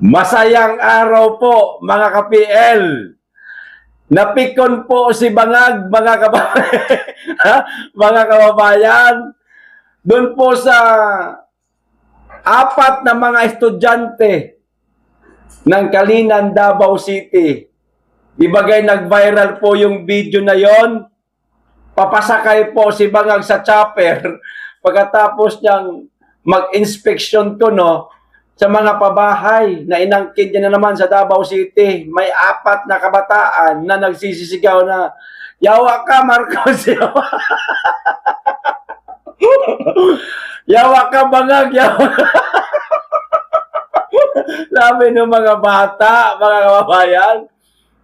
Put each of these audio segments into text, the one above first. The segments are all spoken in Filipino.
Masayang araw po mga ka-PL. Napikon po si Bangag mga kababayan. Mga kababayan. Doon po sa apat na mga estudyante ng Kalinan, Davao City. Ibagay nag-viral po yung video na yon. Papasakay po si Bangag sa chopper pagkatapos niyang mag-inspection to, no, sa mga pabahay na inangkin niya na naman sa Davao City. May apat na kabataan na nagsisisigaw na, "Yawa ka, Marcos! Yawa, yawa ka, Bangag! Yawa!" Sabi ng mga bata, mga kababayan,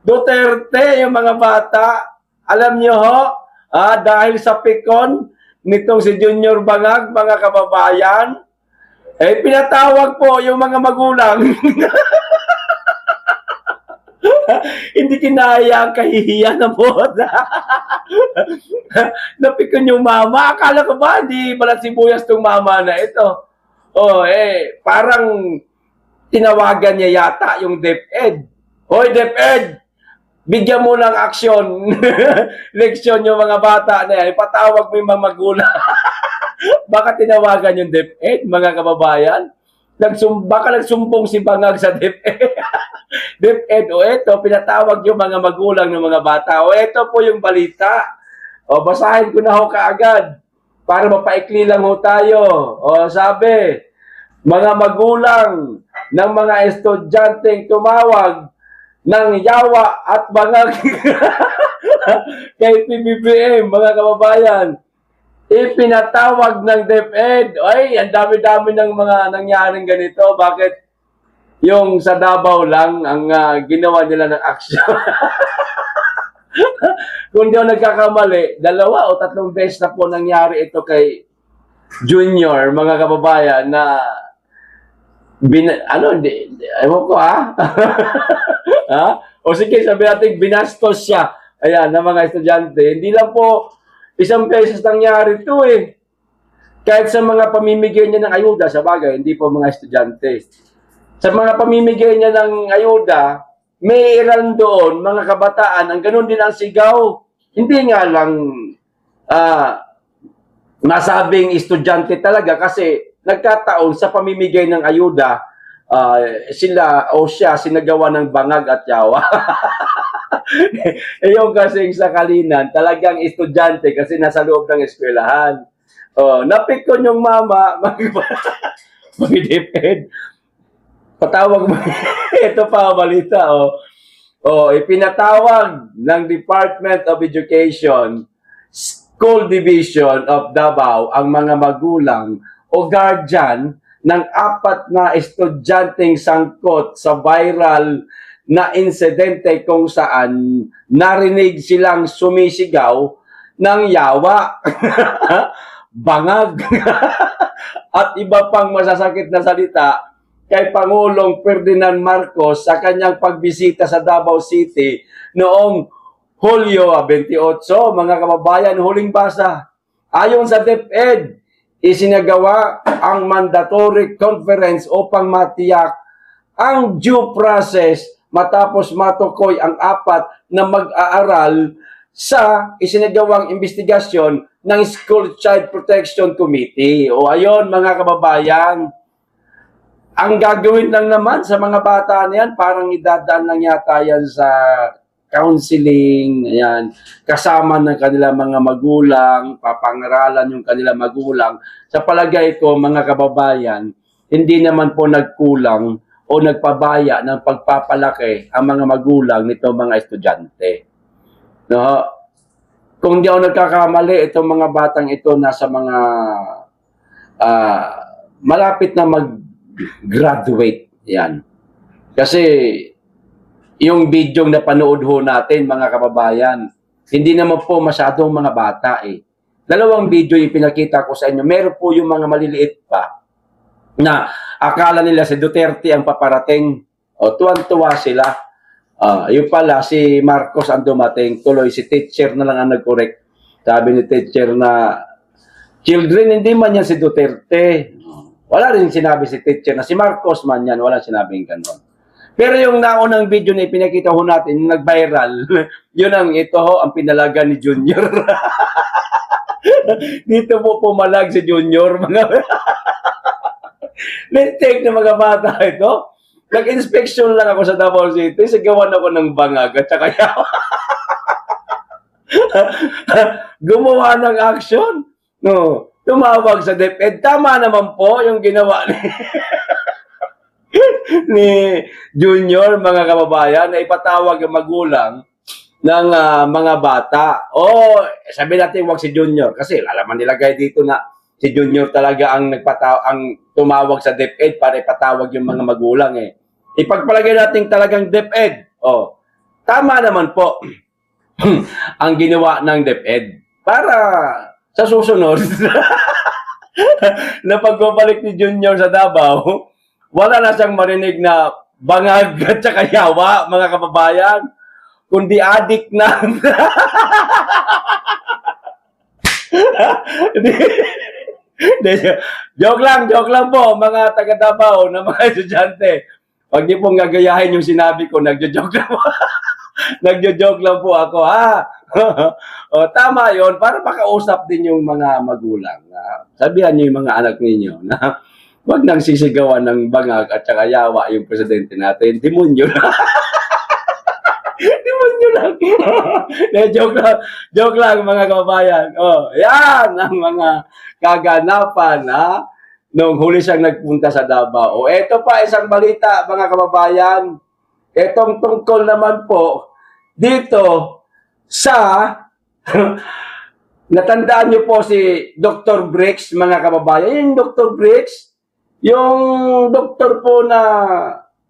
Duterte yung mga bata. Alam nyo ho, dahil sa pikon nitong si Junior Bangag, mga kababayan, pinatawag po yung mga magulang. Hindi kinaya ang kahihiyan na po. Napikon yung mama. Akala ko ba, hindi balat sibuyas tong mama na ito. Parang tinawagan niya yata yung DepEd. Hoy, DepEd! Bigyan mo ng aksyon. Leksyon yung mga bata na yan. Ipatawag mo yung mga magulang. Baka tinawagan yung DepEd, mga kababayan. Baka nagsumbong si Bangag sa DepEd. DepEd, eto, pinatawag yung mga magulang ng mga bata. Eto po yung balita. Basahin ko na ho kaagad para mapaikli lang ho tayo. Sabi, mga magulang ng mga estudyanteng tumawag ng yawa at Bangag kay PBBM, mga kababayan. Ipinatawag ng DepEd. Ay, ang dami-dami ng mga nangyaring ganito. Bakit yung sa Davao lang ang ginawa nila ng aksyon? Kung di ako nagkakamali, 2 o 3 beses na po nangyari ito kay Junior, mga kababayan, na ewan ko O sige, sabi natin, binastos siya. Ayan, ng mga estudyante. Hindi lang po isang beses nangyari ito eh. Kahit sa mga pamimigay niya ng ayuda, sa bagay, hindi po mga estudyante. Sa mga pamimigay niya ng ayuda, may ilan doon, mga kabataan, ang ganun din ang sigaw. Hindi nga lang nasabing estudyante talaga kasi nagkataon sa pamimigay ng ayuda, sila o siya sinagawa ng bangag at yawa. Yung kasing sa Kalinan, talagang estudyante kasi nasa loob ng eskwelahan. Napikon yung mama, mag-DepEd. Patawag mo. Ito pa, balita. Ipinatawag ng Department of Education, School Division of Davao, ang mga magulang o guardian ng 4 na estudyanteng sangkot sa viral na insidente kung saan narinig silang sumisigaw ng yawa, bangag, at iba pang masasakit na salita kay Pangulong Ferdinand Marcos sa kanyang pagbisita sa Davao City noong Hulyo 28, mga kababayan, huling basa. Ayon sa DepEd, isinagawa ang mandatory conference upang matiyak ang due process matapos matukoy ang 4 na mag-aaral sa isinagawang investigasyon ng School Child Protection Committee. Ayon, mga kababayan, ang gagawin lang naman sa mga bata na yan, parang idadaan lang yata yan sa counseling, ayan, kasama ng kanilang mga magulang, papangaralan yung kanilang magulang. Sa palagay ko, mga kababayan, hindi naman po nagkulang o nagpabaya ng pagpapalaki ang mga magulang nito mga estudyante. No? Kung di ako nagkakamali, itong mga batang ito nasa mga malapit na mag-graduate. Yan. Kasi yung video na panood ho natin, mga kababayan, hindi naman po masyadong mga bata eh. 2 video yung pinakita ko sa inyo. Meron po yung mga maliliit pa na akala nila si Duterte ang paparating. Tuwan-tuwa sila. Yung pala, si Marcos ang dumating. Tuloy, si teacher na lang ang nag-correct. Sabi ni teacher na, children, hindi man yan si Duterte. Wala rin sinabi si teacher na si Marcos man yan. Wala sinabing ganon. Pero yung naunang video na ipinakita ho natin, yung nag-viral, yun ang ito ho, ang pinalaga ni Junior. Dito po pumalag si Junior, mga Lintik na mga bata ito. Nag-inspection lang ako sa Davao City, sigawan ako ng bangag at saka gumawa ng action. No, tumawag sa DepEd. Tama naman po yung ginawa ni Junior, mga kababayan, na ipatawag yung magulang ng mga bata. O, sabi natin wag si Junior kasi alaman nila guys dito na si Junior talaga ang tumawag sa DepEd para ipatawag yung mga magulang eh. Ipagpalagay natin talagang DepEd. O, tama naman po ang ginawa ng DepEd para sa susunod na pagbabalik ni Junior sa Davao, wala na siyang marinig na bangag at saka yawa, mga kababayan, kundi adik na. Joke lang po, mga taga Davao na mga estudyante. Huwag niyo pong gagayahin yung sinabi ko, nagjo-joke lang po. Nagjo-joke lang po ako, ha? O, tama yon para makausap din yung mga magulang. Sabihan niyo yung mga anak ninyo na wag nang sisigawan ng bangag at saka yawa yung presidente natin. Demonyo na. Demonyo lang. Joke lang mga kababayan. Oh, yan ang mga kaganapan nung huli siyang nagpunta sa Davao. O, eto pa isang balita mga kababayan. Etong tungkol naman po dito sa natandaan niyo po si Dr. Briggs, mga kababayan. Yung Dr. Briggs, yung doktor po na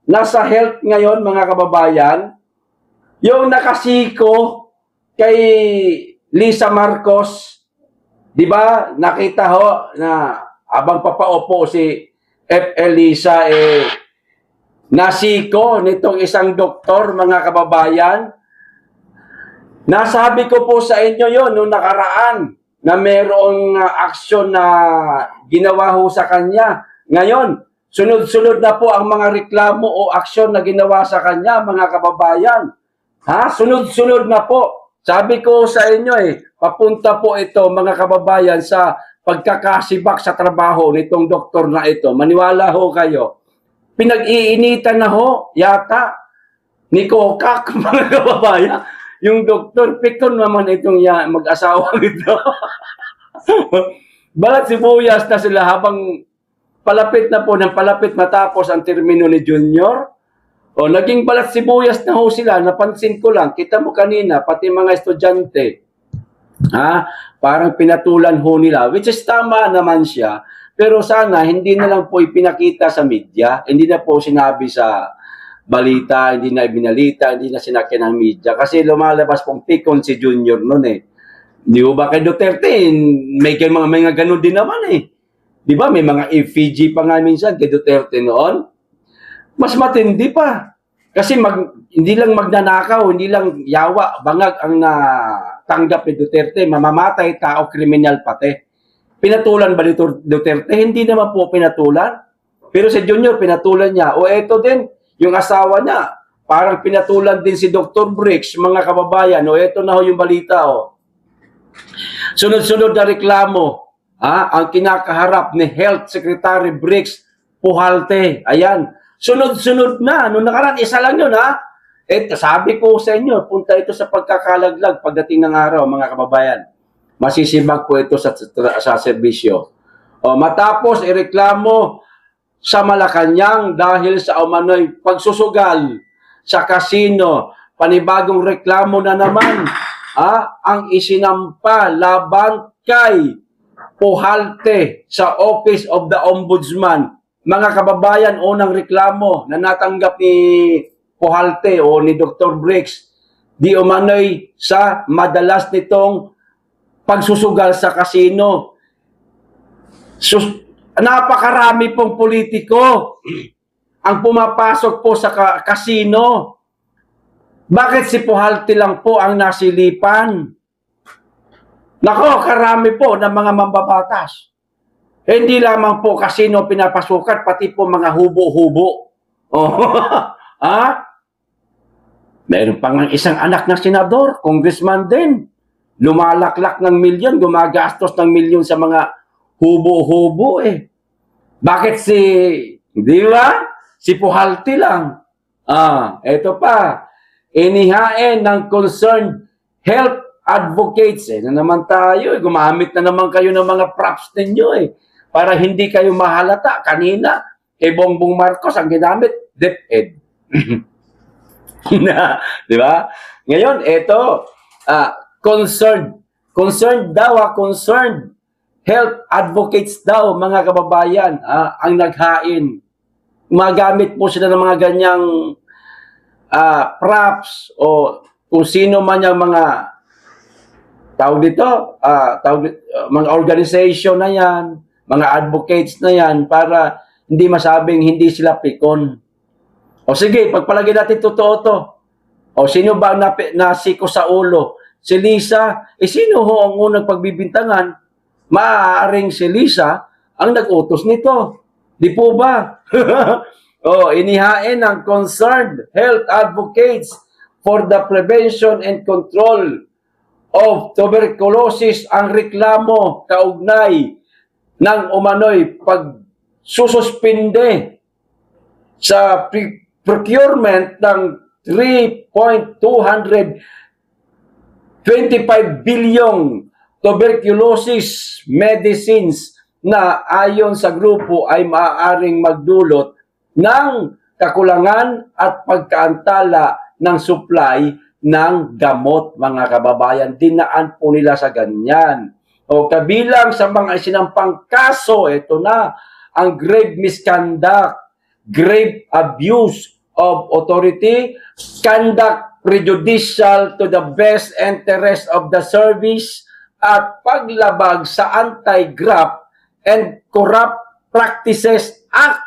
nasa health ngayon, mga kababayan, yung nakasiko kay Lisa Marcos, di ba? Nakita ho na abang papaupo si FL Lisa, nasiko nitong isang doktor, mga kababayan. Nasabi ko po sa inyo yon nung nakaraan na mayroong aksyon na ginawa ho sa kanya. Ngayon, sunod-sunod na po ang mga reklamo o aksyon na ginawa sa kanya, mga kababayan. Sunod-sunod na po. Sabi ko sa inyo papunta po ito, mga kababayan, sa pagkakasibak sa trabaho nitong doktor na ito. Maniwala ho kayo. Pinag-iinitan na ho, yata, ni Kokak, mga kababayan. Yung doktor, pikon naman itong mag-asawa ito. Balat sibuyas na sila habang palapit na po, ng palapit matapos ang termino ni Junior. O, naging balat sibuyas na ho sila, napansin ko lang, kita mo kanina, pati mga estudyante, parang pinatulan ho nila, which is tama naman siya. Pero sana, hindi na lang po ipinakita sa media, hindi na po sinabi sa balita, hindi na ibinalita, hindi na sinakyan ng media. Kasi lumalabas pong pikon si Junior noon Di ba kay Duterte, may mga ganun din naman Di ba, may mga effigy pa nga minsan kay Duterte noon. Mas matindi pa. Kasi hindi lang magnanakaw, hindi lang yawa, bangag ang natanggap ni Duterte, mamamatay tao, kriminal pati. Pinatulan ba ni Duterte? Hindi naman po pinatulan. Pero si Junior, pinatulan niya. O eto din, yung asawa niya, parang pinatulan din si Dr. Briggs, mga kababayan. O eto na ho yung balita. Sunod-sunod na reklamo. Ang kinakaharap ni Health Secretary Briggs Pujalte. Ayan. Sunod-sunod na. Noong nakaraan, isa lang yun, sabi ko sa inyo, punta ito sa pagkakalaglag pagdating ng araw, mga kababayan. Masisibag po ito sa serbisyo. Matapos ireklamo sa Malacanang dahil sa umano'y pagsusugal sa kasino, panibagong reklamo na naman ang isinampa laban kay Pujalte sa Office of the Ombudsman. Mga kababayan, unang reklamo na natanggap ni Pujalte o ni Dr. Briggs, di umano'y sa madalas nitong pagsusugal sa kasino. Napakarami pong politiko ang pumapasok po sa kasino. Bakit si Pujalte lang po ang nasilipan? Nako, karami po ng mga mambabatas. Hindi lamang po kasino pinapasukan, pati po mga hubo-hubo. Meron pa nga isang anak na senador, congressman din. Lumalaklak ng milyon, gumagastos ng milyon sa mga hubo-hubo eh. Bakit di ba? Si Puhalti lang. Eto pa. Inihain ng concerned health advocates na naman tayo. Gumamit na naman kayo ng mga props ninyo para hindi kayo mahalata. Kanina, Bongbong Marcos ang ginamit, DepEd. Di ba? Ngayon, eto, concerned health advocates daw, mga kababayan, ang naghain. Magamit po sila ng mga ganyang props o kung sino man yung mga mga organization na yan, mga advocates na yan, para hindi masabing hindi sila pikon. O sige, pagpalagay natin totoo to. O sino ba nasiko sa ulo? Si Lisa, sino ho ang unang pagbibintangan? Maaaring si Lisa ang nag-utos nito. Di po ba? Inihain ng concerned health advocates for the prevention and control of tuberculosis ang reklamo kaugnay ng umano'y pagsususpinde sa procurement ng 3.225 bilyong tuberculosis medicines na ayon sa grupo ay maaaring magdulot ng kakulangan at pagkaantala ng supply ng gamot, mga kababayan. Dinaan po nila sa ganyan. Kabilang sa mga isinampang kaso, ito na, ang grave misconduct, grave abuse of authority, conduct prejudicial to the best interest of the service, at paglabag sa Anti-Graft and Corrupt Practices Act.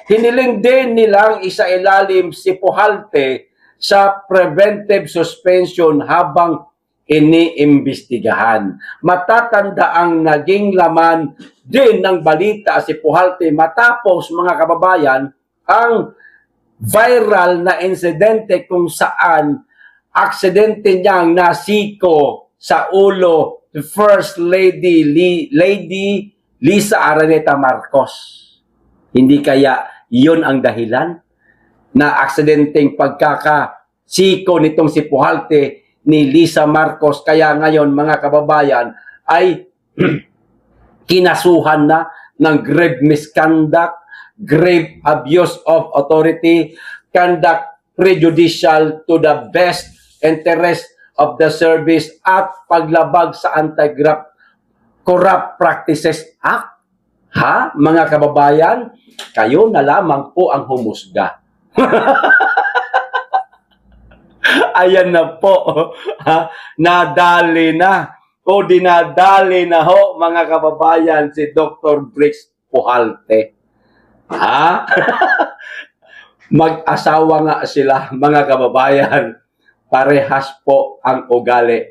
Hiniling din nilang isailalim si Puhalti sa preventive suspension habang iniimbestigahan. Matatanda ang naging laman din ng balita si Puhalti matapos, mga kababayan, ang viral na insidente kung saan aksidente niyang nasiko sa ulo the First Lady Lisa Araneta Marcos. Hindi kaya yun ang dahilan na aksidenteng pagkakasiko nitong si Puhalti ni Lisa Marcos, kaya ngayon, mga kababayan, ay kinasuhan na ng grave misconduct, grave abuse of authority, conduct prejudicial to the best interest of the service, at paglabag sa Anti-Graft Corrupt Practices Act. Mga kababayan, kayo na lamang po ang humusga. Ayan na po. Nadali na. Dinadali na ho, mga kababayan, si Dr. Briggs Puhalti. Mag-asawa nga sila, mga kababayan. Parehas po ang ugali.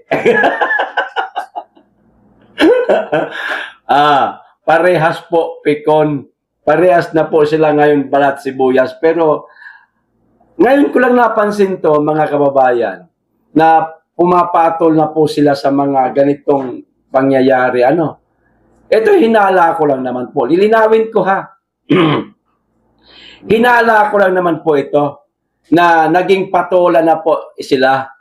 Parehas po pikon. Parehas na po sila ngayon balat sibuyas. Pero ngayon ko lang napansin to, mga kababayan, na pumapatol na po sila sa mga ganitong pangyayari. Ito hinala ko lang naman po. Lilinawin ko Hinala ko lang naman po ito na naging patola na po sila.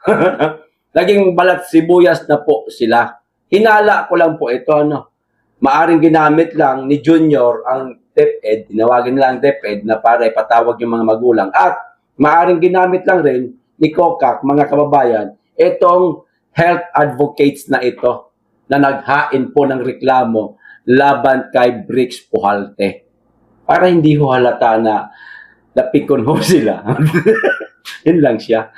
Naging balat sibuyas na po sila. Hinala ko lang po ito. Maaring ginamit lang ni Junior ang DepEd, tinawagin nila ang DepEd na para ipatawag yung mga magulang. At maaring ginamit lang rin ni COCAC, mga kababayan, itong health advocates na ito na naghain po ng reklamo laban kay Briggs Puhalti. Para hindi ho halata na napikon ho sila. Yun lang siya.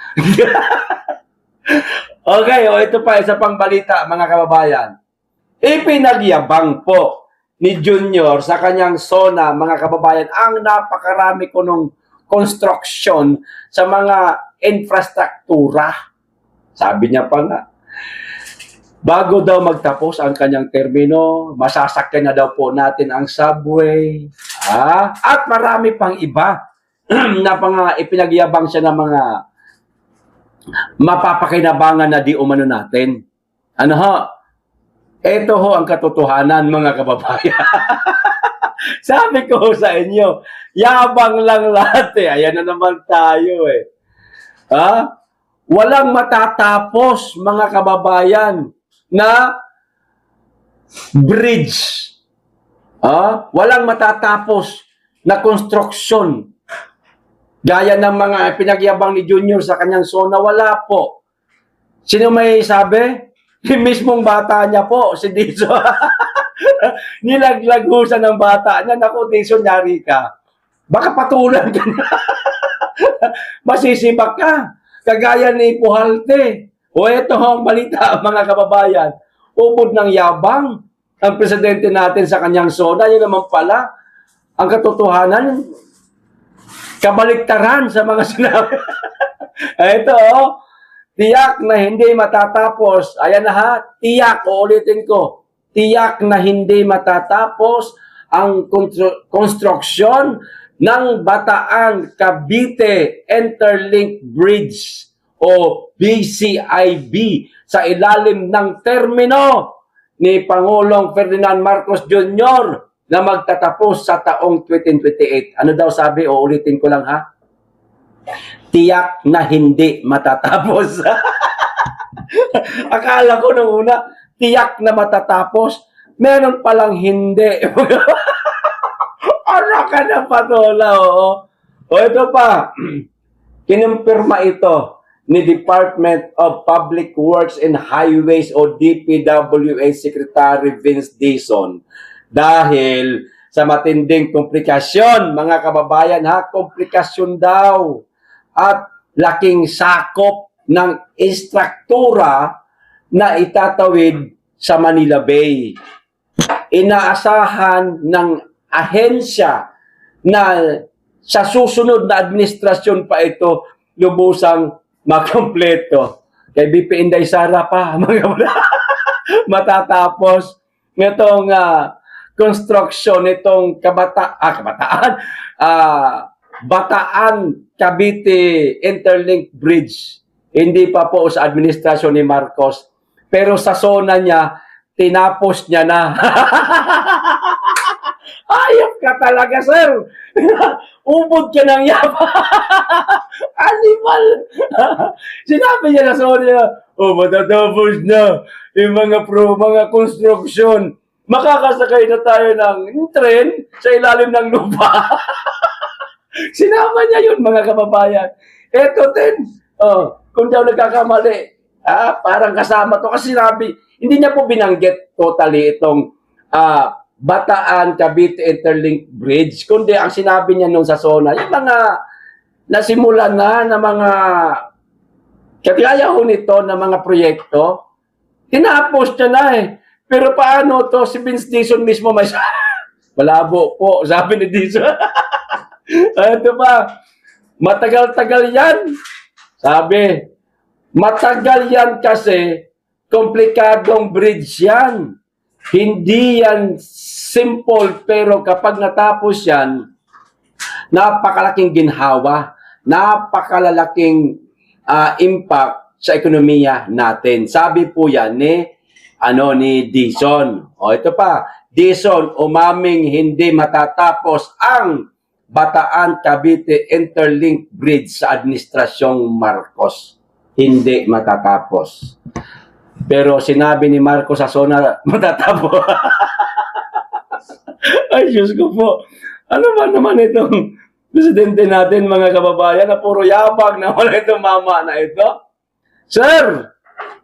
Okay, ito pa, isa pang balita, mga kababayan. Ipinagyabang po ni Junior sa kanyang SONA, mga kababayan, ang napakarami ko nung construction sa mga infrastruktura. Sabi niya pa nga, bago daw magtapos ang kanyang termino, masasakyan na daw po natin ang subway, at marami pang iba ipinagyabang siya ng mga mapapakinabangan na di umano natin. Ano ho? Ito ho ang katotohanan, mga kababayan. Sabi ko sa inyo, yabang lang lahat eh. Ayan na naman tayo eh. Ha? Walang matatapos, mga kababayan, na bridge. Walang matatapos na construction. Gaya ng mga pinagyabang ni Junior sa kanyang zona, wala po. Sino may sabi? Yung mismong bata niya po, si Dizon. Nilaglagusan ng bata niya. Naku, Dizon, yari ka. Baka patulan ka na. Masisibak ka. Kagaya ni Puhalte. O ito ang balita, mga kababayan. Ubod ng yabang ang presidente natin sa kanyang zona. Yun naman pala, ang katotohanan, kabaliktaran sa mga sinabi. Ito, tiyak na hindi matatapos. Ayan na ha, tiyak, uulitin ko. Tiyak na hindi matatapos ang construction ng Bataan Cavite Interlink Bridge o BCIB sa ilalim ng termino ni Pangulong Ferdinand Marcos Jr. na magtatapos sa taong 2028. Ano daw sabi? O ulitin ko lang ha. Tiyak na hindi matatapos. Akala ko nung una, tiyak na matatapos. Meron palang hindi. Ano ka na patola, oo. O ito pa, kinumpirma ito ni Department of Public Works and Highways o DPWH Secretary Vince Dizon. Dahil sa matinding komplikasyon, mga kababayan ha, komplikasyon daw at laking sakop ng istruktura na itatawid sa Manila Bay. Inaasahan ng ahensya na sa susunod na administrasyon pa ito lubusang makompleto. Kay BP Inday Sara pa, mga matatapos nitong construction nitong Bataan Cavite Interlink Bridge. Hindi pa po sa administrasyon ni Marcos. Pero sa zona niya, tinapos niya na. Ayop ka talaga, sir. Ubod ka ng yaba. Animal. Sinabi niya na zona niya, matatapos na yung mga construction. Makakasakay na tayo ng tren sa ilalim ng lupa. Sinama niya yun, mga kababayan. Eto din, kung daw nagkakamali, parang kasama to. Kasi sinabi, hindi niya po binanggit totally itong Bataan Cavite Interlink Bridge, kundi ang sinabi niya nung sa zona, yung mga nasimulan na mga kagaya ho nito na mga proyekto, tinapos niya na eh. Pero paano to? Si Vince Dizon mismo may malabo po, sabi ni Dizon. Ito pa, matagal-tagal yan. Sabi, matagal yan kasi komplikadong bridge yan. Hindi yan simple, pero kapag natapos yan, napakalaking ginhawa, napakalalaking impact sa ekonomiya natin. Sabi po yan ni Dizon. O ito pa, Dizon, umaming hindi matatapos ang Bataan Cavite Interlink Bridge sa administrasyong Marcos. Hindi matatapos. Pero sinabi ni Marcos sa zona, matatapos. Ay, Diyos ko po. Ano ba naman itong presidente natin, mga kababayan, na puro yabang na wala itong mama na ito? Sir,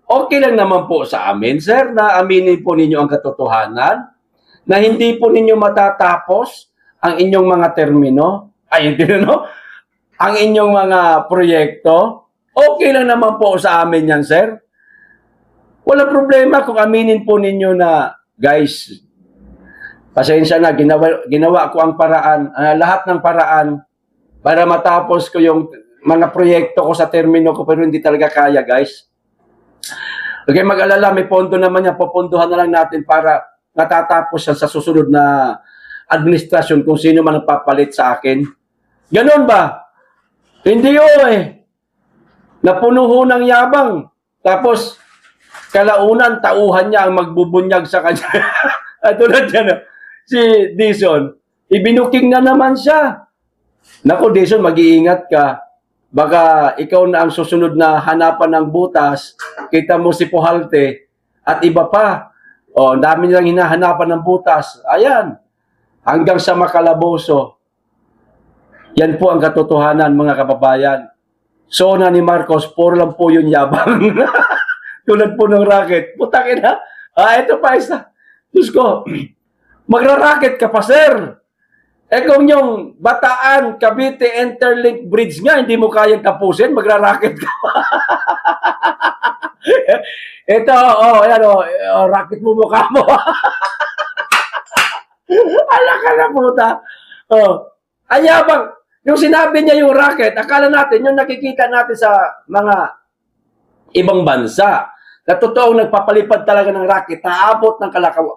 okay lang naman po sa amin, sir, na aminin po ninyo ang katotohanan, na hindi po ninyo matatapos ang inyong mga termino, ang inyong mga proyekto. Okay lang naman po sa amin yan, sir. Walang problema kung aminin po ninyo na, guys, pasensya na, ginawa ko ang paraan, lahat ng paraan para matapos ko yung mga proyekto ko sa termino ko, pero hindi talaga kaya, guys. Okay, mag-alala, may pondo naman yan, pupunduhan na lang natin para natatapos yan sa susunod na administrasyon kung sino man ang papalit sa akin. Ganon ba? Hindi eh. Napuno ho ng yabang. Tapos, kalaunan, tauhan niya ang magbubunyag sa kanya. At tulad yan, si Dison, ibinuking na naman siya. Naku, Dison, mag-iingat ka. Baka ikaw na ang susunod na hanapan ng butas, kita mo si Puhalte, at iba pa. O, dami nilang hinahanapan ng butas. Ayan, hanggang sa makalaboso. Yan po ang katotohanan, mga kababayan. So na ni Marcos, puro lang po yung yabang. Tulad po ng racket. Putakin na. Ito pa isa. Diyos ko, magra-racket ka pa, sir. Kung yung Bataan, Cavite Interlink Bridge nga, hindi mo kayang tapusin, magra-racket ka pa. Ito, ayan racket mo mukha mo. Ala ka na puta. Ang yabang. Yung sinabi niya yung racket, akala natin, yung nakikita natin sa mga ibang bansa, na totoong nagpapalipad talaga ng racket, naabot ng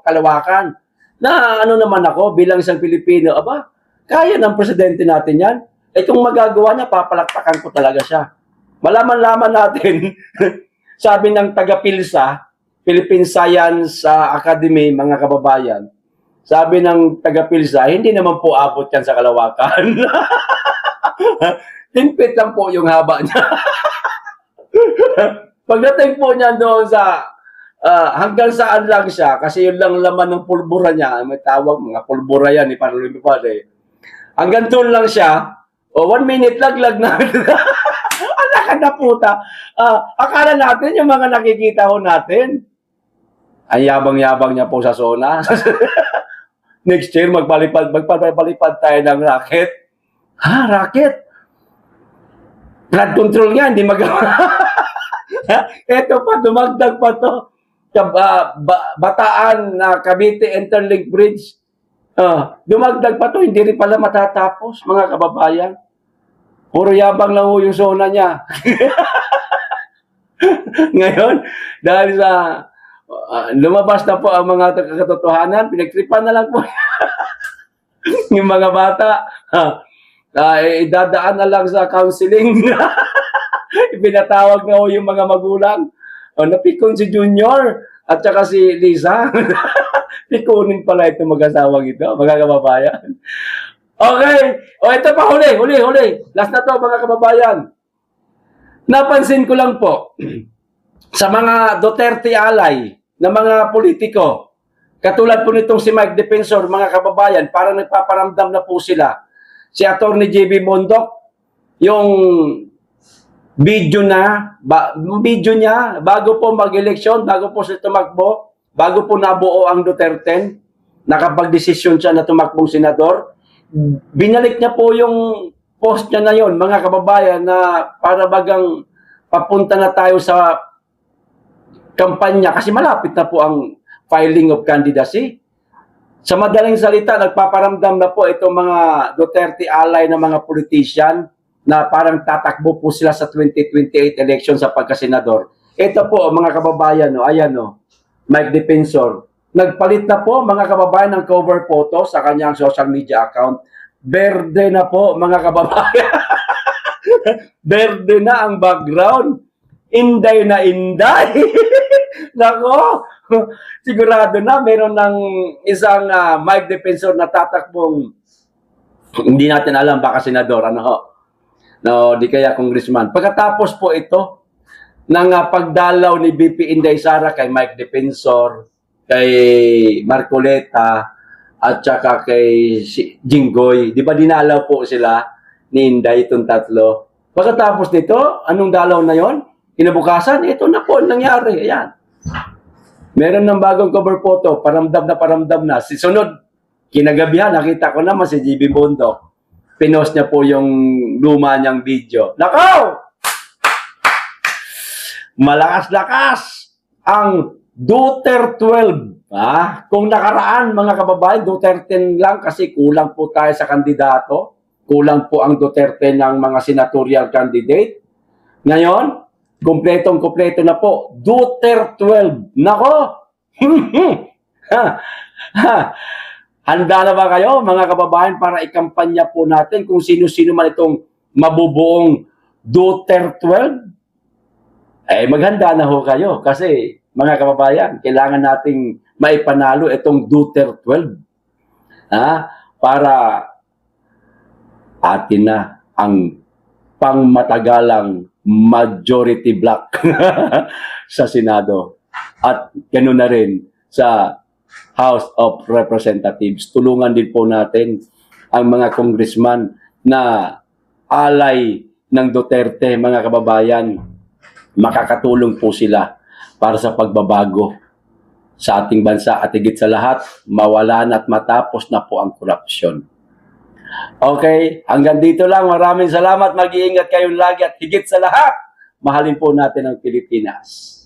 kalawakan. Na ano naman ako, bilang isang Pilipino, aba, kaya ng presidente natin yan. Kung magagawa niya, papalakpakan ko talaga siya. Malaman-laman natin, sabi ng taga-PILSA, Philippine Science Academy, mga kababayan, sabi ng taga-PILSA, hindi naman po abot yan sa kalawakan. 10 feet lang po yung haba niya. Pagdating po niya doon sa hanggang saan lang siya, kasi yun lang laman ng pulbura niya, may tawag, mga pulbura yan, para lumipad eh. Hanggang doon lang siya, 1 minute laglag na. Alaka na puta. Akala natin yung mga nakikita ko natin. Ang yabang-yabang niya po sa zona. Next year, magpalipad tayo ng racket. Ha, racket? Flood control nga, hindi magawa. Ito pa, dumagdag pa to. Bataan na Cavite Interlink Bridge. Dumagdag pa to, hindi rin pala matatapos, mga kababayan. Puro yabang lang ho yung zona niya. Ngayon, dahil sa lumabas na po ang mga katotohanan, pinagtripan na lang po yung mga bata. Idadaan na lang sa counseling. Ipinatawag na ho yung mga magulang. Napikon si Junior at saka si Lisa. Pikunin pala itong mag-asawang ito, mga kababayan. Okay. Ito pa, huli. Last na to, mga kababayan. Napansin ko lang po, sa mga Duterte alay na mga politiko, katulad po nitong si Mike Defensor, mga kababayan, parang nagpaparamdam na po sila. Si Atty. JB Mondok, yung video niya, bago po mag-eleksyon, bago po siya tumakbo, bago po nabuo ang Duterte, nakapag-desisyon siya na tumakbong senador, binalik niya po yung post niya na yon, mga kababayan, na para bagang papunta na tayo sa kampanya kasi malapit na po ang filing of candidacy. Sa madaling salita, nagpaparamdam na po itong mga Duterte alay na mga politician na parang tatakbo po sila sa 2028 election sa pagkasenador. Ito po, mga kababayan, ayan Mike Defensor. Nagpalit na po, mga kababayan, ng cover photo sa kanyang social media account. Berde na po, mga kababayan. Berde na ang background. Inday na inday. Nako, sigurado na meron ng isang Mike Defensor na tatakbong hindi natin alam, baka senador, no, di kaya congressman. Pagkatapos po ito ng pagdalaw ni BP Inday Sara kay Mike Defensor, kay Marcoleta, at saka kay Jinggoy, di ba dinalaw po sila ni Inday itong tatlo? Pagkatapos nito, anong dalaw na yon? Kinabukasan, ito na po nangyari. Ayan. Meron ng bagong cover photo, paramdam na. Si sunod, kinagabihan, nakita ko naman si JB Mondok. Pinost niya po yung luma niyang video. Nakaw! Malakas-lakas ang Duterte 12. Kung nakaraan, mga kababayan, Duterte lang kasi kulang po tayo sa kandidato. Kulang po ang Duterte ng mga senatorial candidate. Ngayon, kumpletong-kumpleto na po. Duterte 12. Nako! Handa na ba kayo, mga kababayan, para ikampanya po natin kung sino-sino man itong mabubuong Duterte 12? Eh, maghanda na ho kayo kasi, mga kababayan, kailangan nating maipanalo itong Duterte 12. Ha? Para atin na ang pangmatagalang majority block sa Senado. At ganoon na rin sa House of Representatives. Tulungan din po natin ang mga congressman na alay ng Duterte, mga kababayan. Makakatulong po sila para sa pagbabago sa ating bansa at higit sa lahat, mawalan at matapos na po ang korupsyon. Okay, hanggang dito lang. Maraming salamat. Mag-iingat kayong lagi at higit sa lahat, mahalin po natin ang Pilipinas.